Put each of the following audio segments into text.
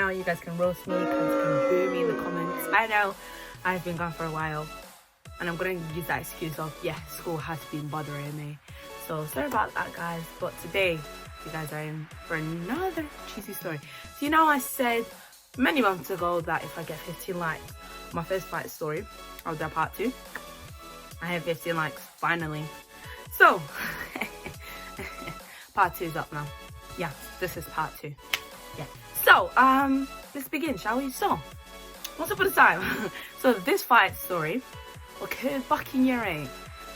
now. You guys can roast me, you guys can boo me in the comments. I know I've been gone for a while, and I'm gonna use that excuse of, yeah, school has been bothering me. So sorry about that, guys. But today, you guys are in for another cheesy story. So you know, I said many months ago that if I get 15 likes, my first fight story, I'll do part 2. I have 15 likes finally. So part 2 is up now. Yeah, this is part 2. Yeah. So let's begin, shall we? So once upon a time, so this fight story occurred back in year 8.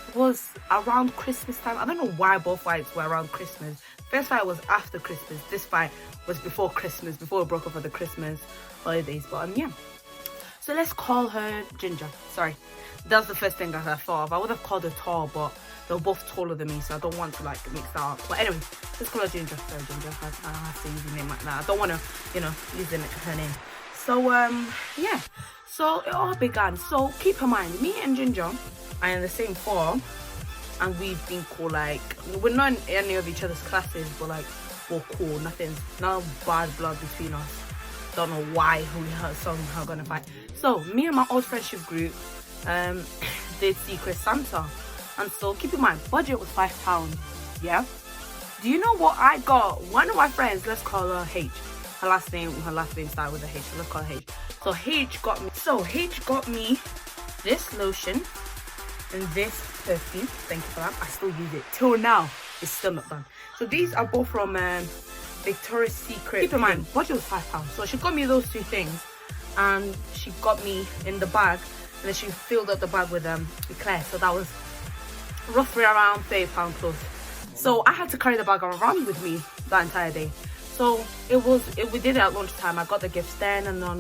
It was around Christmas time. I don't know why both fights were around Christmas. First fight was after Christmas. This fight was before Christmas, before we broke up for the Christmas holidays. But yeah. So let's call her Ginger. Sorry, that's the first thing I thought of. I would have called her tall, but they were both taller than me, so I don't want to like mix that up. But anyway, let's call her Ginger. Sorry, Ginger. I don't have to use a name like that. I don't want to, use her name. So yeah. So it all began. So keep in mind, me and Ginger are in the same form, and we've been cool. Like, we're not in any of each other's classes, but like, we're cool. No bad blood between us. Don't know why we are somehow gonna fight. So me and my old friendship group did Secret Santa, and so keep in mind, budget was £5. Yeah. Do you know what I got? One of my friends, let's call her H. Her last name started with a H. So let's call her H. So H got me this lotion and this perfume. Thank you for that. I still use it till now. It's still not done. So these are both from Victoria's Secret. Keep in mind, budget was £5. So she got me those two things, and she got me in the bag, and then she filled up the bag with Eclair. So that was roughly around £30 plus. So I had to carry the bag around with me that entire day. So we did it at lunchtime. I got the gifts then, and then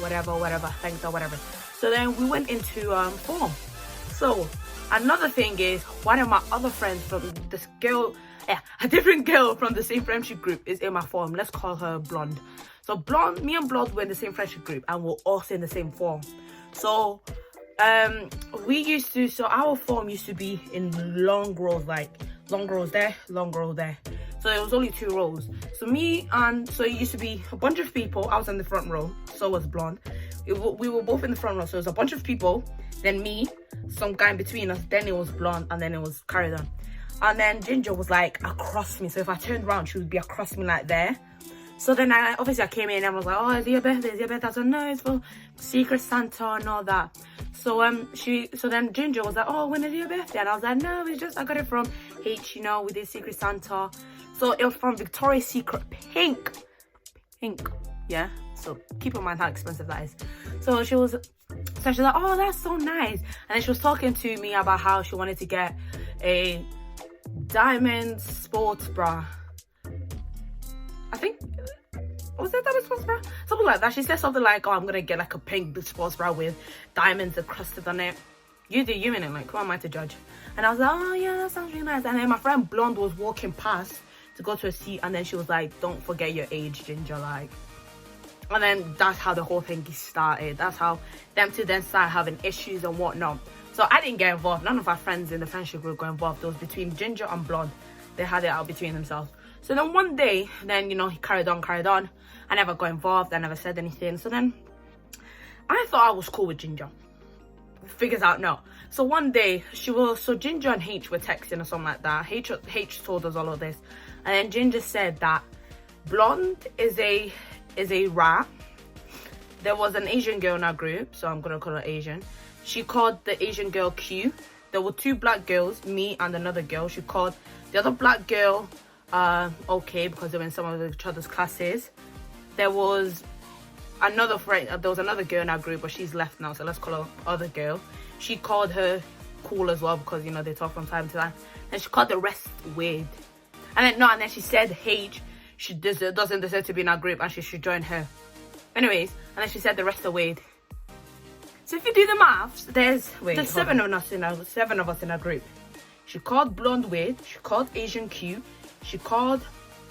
whatever, thanks or whatever. So then we went into form. So another thing is, one of my other friends from this girl, a different girl from the same friendship group is in my form. Let's call her Blonde. So me and Blonde were in the same friendship group, and we're also in the same form. So our form used to be in long rows, like long rows there, long row there. So it was only 2 rows. So it used to be a bunch of people. I was in the front row, so was Blonde. We were both in the front row, so it was a bunch of people, then me, some guy in between us, then it was Blonde, and then it was carried on. And then Ginger was like across me, so if I turned around, she would be across me like there. So then I came in and I was like, oh, is it your birthday? I said, no, it's for Secret Santa and all that. So then Ginger was like, oh, when is your birthday? And I was like, no, it's just, I got it from H, we did Secret Santa. So it was from Victoria's Secret Pink, yeah. So keep in mind how expensive that is. So she was like, oh, that's so nice. And then she was talking to me about how she wanted to get a diamond sports bra. I think, was that diamond sports bra? Something like that. She said something like, oh, I'm gonna get like a pink sports bra with diamonds encrusted on it. You do you in it, like, who am I to judge? And I was like, oh yeah, that sounds really nice. And then my friend Blonde was walking past to go to a seat, and then she was like, don't forget your age, Ginger, like. And then that's how the whole thing started. That's how them two then started having issues and whatnot. So I didn't get involved. None of our friends in the friendship group got involved. It was between Ginger and Blonde. They had it out between themselves. So then one day, then, he carried on. I never got involved. I never said anything. So then I thought I was cool with Ginger. Figures out no. So one day, Ginger and H were texting or something like that. H told us all of this. And then Ginger said that Blonde is a rat. There was an Asian girl in our group, so I'm gonna call her Asian. She called the Asian girl Q. There were 2 black girls, me and another girl. She called the other black girl okay, because they were in some of each other's classes. There was another girl in our group, but she's left now, so let's call her other girl. She called her cool as well, because they talk from time to time. And she called the rest weird. And then she said H, she doesn't deserve to be in our group and she should join her. Anyways, and then she said the rest are weird. So if you do the maths, there's 7 of us in our group. She called Blonde weird, she called Asian cute, she called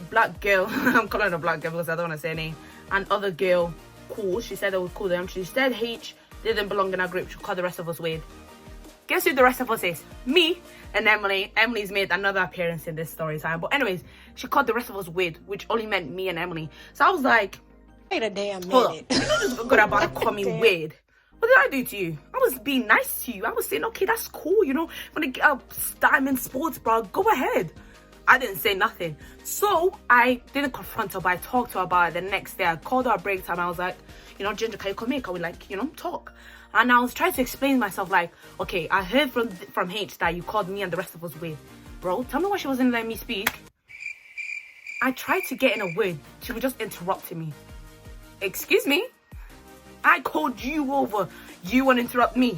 black girl, I'm calling her black girl because I don't want to say her name, and other girl cool. She said I would call them. She said H didn't belong in our group. She called the rest of us weird. Guess who the rest of us is? Me and Emily. Emily's made another appearance in this story time. But anyways, she called the rest of us weird, which only meant me and Emily. So I was like, Wait a damn minute. Hold up. You're not just good about to call me weird. What did I do to you? I was being nice to you. I was saying, okay, that's cool, you know. Want to get a diamond sports bra? Go ahead. I didn't say nothing. So I didn't confront her, but I talked to her about it the next day. I called her at break time. I was like, you know, Ginger, can you come here? Can we, like, you know, talk? And I was trying to explain myself, like, okay, I heard from H that you called me and the rest of us weird. Bro, tell me why she wasn't letting me speak. I tried to get in a word. She was just interrupting me. Excuse me? I called you over. You want to interrupt me?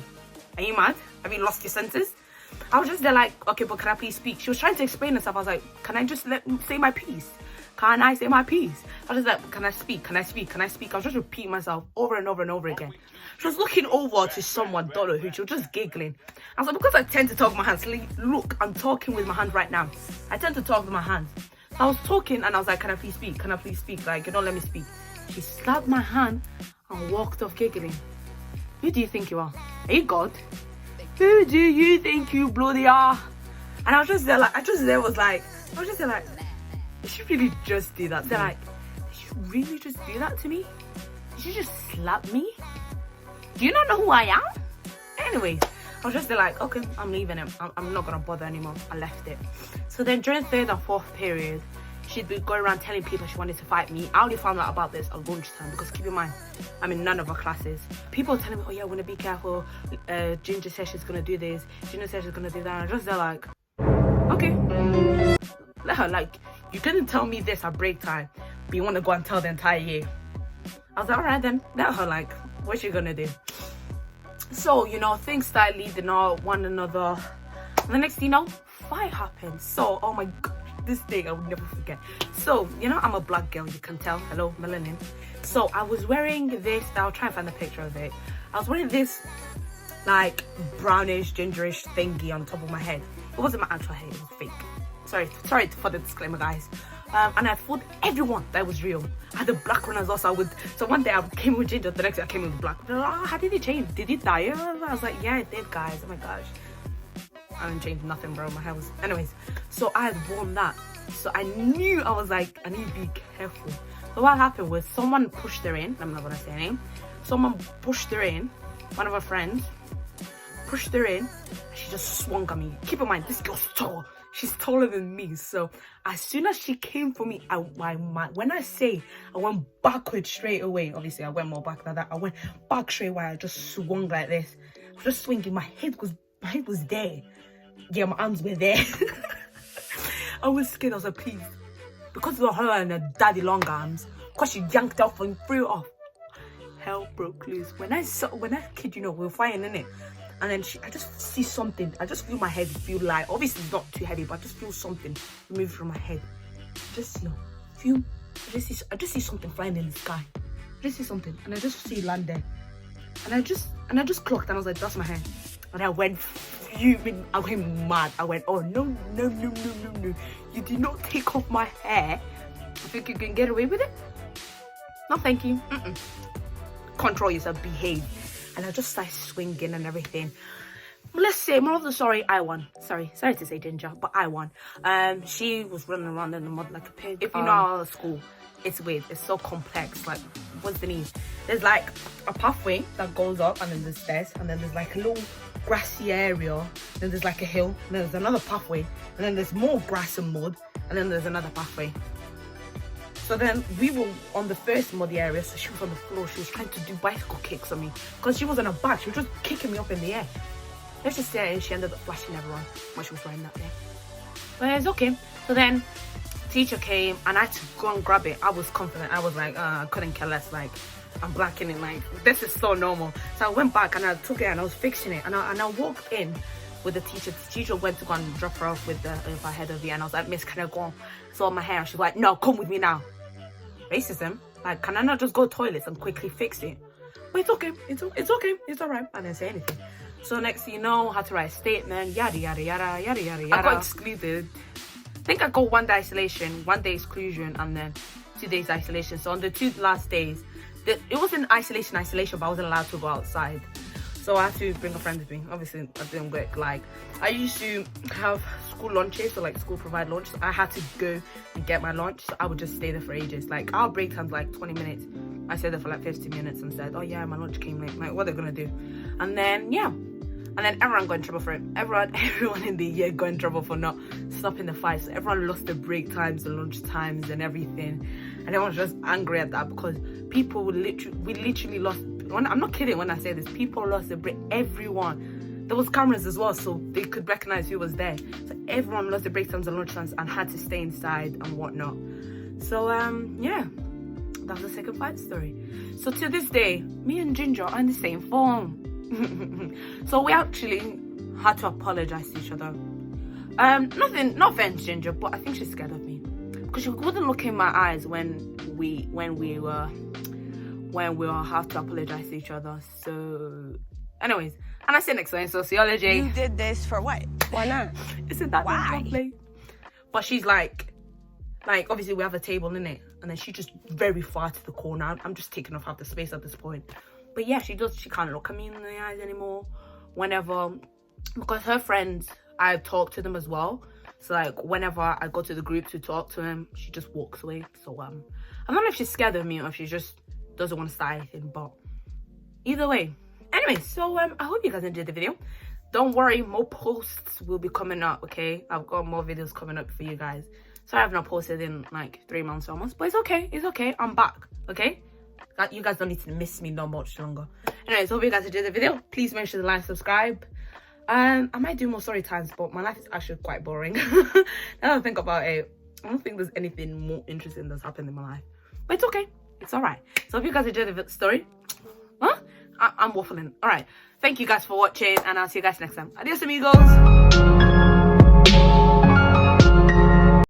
Are you mad? Have you lost your senses? I was just there like, okay, but can I please speak? She was trying to explain herself. I was like, can I just say my piece? Can I say my piece? I was just like, can I speak? Can I speak? Can I speak? I was just repeating myself over and over and over again. She was looking over to someone, don't know who. She was just giggling. I was like, because I tend to talk with my hands. Look, I'm talking with my hands right now. I tend to talk with my hands. So I was talking and I was like, can I please speak? Can I please speak? Like, you don't let me speak. She slapped my hand and walked off giggling. Who do you think you are? Are you God? Who do you think you bloody are? And I was just there like, did she really just do that? They're like, did you really just do that to me? Did you just slap me? Do you not know who I am? Anyways, I was just there like, okay, I'm leaving him. I'm not gonna bother anymore. I left it. So then during third and fourth period, she'd be going around telling people she wanted to fight me. I only found out about this at lunchtime because keep in mind, I'm in none of her classes. People telling me, oh yeah, I want to be careful. Ginger says she's going to do this. Ginger says she's going to do that. And I just, they're like, okay. Let her, like, you couldn't tell me this at break time, but you want to go and tell the entire year. I was like, all right then. Let her, like, what's she going to do? So, you know, things started leading on one another. And the next thing you know, fight happened. So, oh my God. This thing I would never forget. So, you know, I'm a black girl, you can tell. Hello, melanin. So I was wearing this, I'll try and find a picture of it. I was wearing this like brownish, gingerish thingy on top of my head. It wasn't my actual hair, it was fake. Sorry for the disclaimer, guys. And I told everyone that it was real. I had the black one as well, so one day I came with ginger, the next day I came with black. Like, oh, how did it change? Did it dye? I was like, yeah, it did, guys. Oh my gosh. I didn't change nothing, bro. My hair was... Anyways, so I had worn that. So I knew, I was like, I need to be careful. So what happened was someone pushed her in. I'm not going to say her name. Someone pushed her in. One of her friends pushed her in. And she just swung at me. Keep in mind, this girl's tall. She's taller than me. So as soon as she came for me, when I say I went backwards straight away. Obviously, I went more back than that. I went back straight away. I just swung like this. I was just swinging. My head was there. Yeah, my arms were there. I was scared. I was like, please. Because of her and her daddy long arms, because she yanked off and threw it off. Hell broke loose. When I kid you know, we were fighting in it. And then I just see something. I just feel my head feel light. Obviously, it's not too heavy, but I just feel something move from my head. I just see something flying in the sky. I just see something. And I just see it land there. And I just clocked and I was like, that's my hair. And I went fuming. I went mad. I went, oh no. You did not take off my hair. You think you can get away with it? No, thank you. Control yourself, behave. And I just started swinging and everything. Let's say, more of the story, I won. Sorry to say Ginger, but I won. She was running around in the mud like a pig. If you know our school, it's weird. It's so complex. Like, what's the need? There's like a pathway that goes up, and then there's stairs, and then there's like a little grassy area. Then there's like a hill, and then there's another pathway, and then there's more grass and mud, and then there's another pathway. So then we were on the first muddy area, so she was on the floor. She was trying to do bicycle kicks on me because she was on her back. She was just kicking me up in the air. Let's just say she ended up flashing everyone when she was wearing that day. But it's okay. So then teacher came and I had to go and grab it. I was confident. I was like, I couldn't care less. Like, I'm blacking it. Like, this is so normal. So I went back and I took it and I was fixing it. And I walked in with the teacher. The teacher went to go and drop her off with her head of it. And I was like, Miss, can I go? So my hair. She's like, no, come with me now. Racism. Like, can I not just go to toilets and quickly fix it? But it's okay. It's okay. It's all right. I didn't say anything. So next thing you know, I had to write a statement, yada, yada, yada, yada, yada, yada. I got excluded. I think I got 1 day isolation, 1 day exclusion, and then 2 days isolation. So on the 2 last days, it wasn't isolation, but I wasn't allowed to go outside. So I had to bring a friend with me. Obviously, I didn't work. Like, I used to have school lunches, so like school provide lunch. So I had to go and get my lunch. So I would just stay there for ages. Like, our break time's like 20 minutes. I stayed there for like 50 minutes and said, oh yeah, my lunch came late. Like, what are they gonna do? And then yeah, and then everyone got in trouble for it. Everyone in the year got in trouble for not stopping the fight. So everyone lost the break times, the lunch times, and everything. And everyone was just angry at that because people we literally lost. I'm not kidding when I say this. People lost the break. Everyone. There was cameras as well, so they could recognize who was there. So everyone lost the break times and lunch times and had to stay inside and whatnot. So yeah, that was the second fight story. So to this day, me and Ginger are in the same form. So we actually had to apologize to each other. No offense, Ginger, but I think she's scared of me because she wouldn't look in my eyes when we have to apologize to each other. So anyways, and I sit next to her in sociology. You did this for what? Why not? Isn't that Why? lovely? But she's like obviously we have a table in it, and then she's just very far to the corner. I'm just taking off half the space at this point. But yeah, she can't look at me in the eyes anymore whenever, because her friends, I talk to them as well. So like whenever I go to the group to talk to him, she just walks away. So I don't know if she's scared of me or if she just doesn't want to start anything, but either way. Anyway, so I hope you guys enjoyed the video. Don't worry, more posts will be coming up, okay? I've got more videos coming up for you guys. Sorry I've not posted in like 3 months almost, but it's okay, I'm back, okay? You guys don't need to miss me no much longer. Anyways, hope you guys enjoyed the video. Please make sure to like, subscribe. I might do more story times, but my life is actually quite boring. Now I think about it, I don't think there's anything more interesting that's happened in my life, but it's okay, it's all right. So hope you guys enjoyed the story. I'm waffling. All right, thank you guys for watching, and I'll see you guys next time. Adios, amigos.